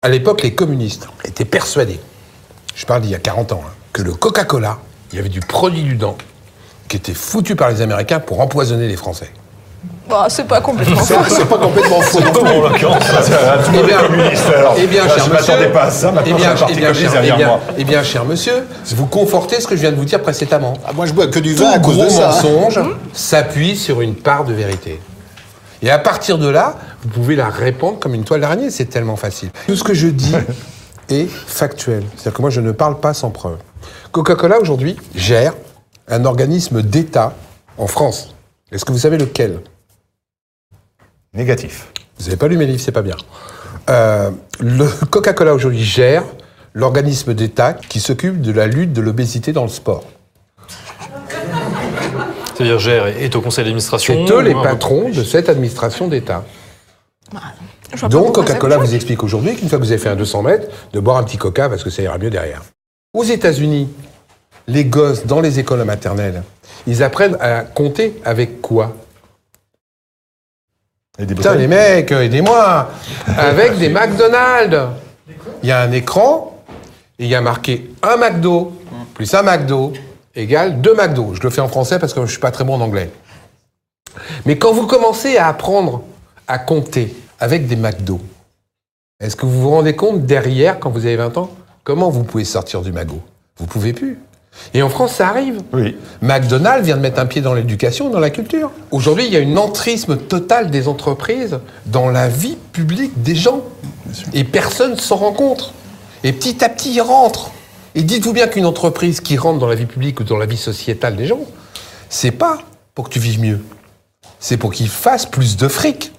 À l'époque, les communistes étaient persuadés, je parle d'il y a 40 ans, que le Coca-Cola, il y avait du produit dedans qui était foutu par les Américains pour empoisonner les Français. Bon, c'est pas complètement faux. C'est pas complètement faux. En l'occurrence, Eh bien, cher je monsieur, m'attendais pas à ça. Maintenant, c'est un parti communiste derrière moi. eh bien, cher monsieur, vous confortez ce que je viens de vous dire précédemment. Ah, moi, je bois que du Tout vin à cause de gros ça. mensonge s'appuie sur une part de vérité. Et à partir de là, vous pouvez la répandre comme une toile d'araignée, c'est tellement facile. Tout ce que je dis est factuel. C'est-à-dire que moi, je ne parle pas sans preuve. Coca-Cola, aujourd'hui, gère un organisme d'État en France. Est-ce que vous savez lequel ? Négatif. Vous n'avez pas lu mes livres, c'est pas bien. Le Coca-Cola, aujourd'hui, gère l'organisme d'État qui s'occupe de la lutte de l'obésité dans le sport. C'est-à-dire gère est au conseil d'administration. C'est eux les patrons de cette administration d'État. Je vois pas Donc pourquoi ça Coca-Cola me vous choque. explique aujourd'hui qu'une fois que vous avez fait un 200 mètres, de boire un petit coca parce que ça ira mieux derrière. Aux États-Unis, les gosses dans les écoles maternelles, ils apprennent à compter avec quoi ? Et des Putain, bouteilles. les mecs, aidez-moi. Avec des McDonald's. Il y a un écran et il y a marqué un McDo plus un McDo égale 2 McDo. Je le fais en français parce que je ne suis pas très bon en anglais. Mais quand vous commencez à apprendre à compter avec des McDo, est-ce que vous vous rendez compte derrière, quand vous avez 20 ans, comment vous pouvez sortir du magot ? Vous ne pouvez plus. Et en France, ça arrive. Oui. McDonald's vient de mettre un pied dans l'éducation, dans la culture. Aujourd'hui, il y a une entrisme totale des entreprises dans la vie publique des gens. Et personne s'en rend compte. Et petit à petit, ils rentrent. Et dites-vous bien qu'une entreprise qui rentre dans la vie publique ou dans la vie sociétale des gens, c'est pas pour que tu vives mieux. C'est pour qu'ils fassent plus de fric.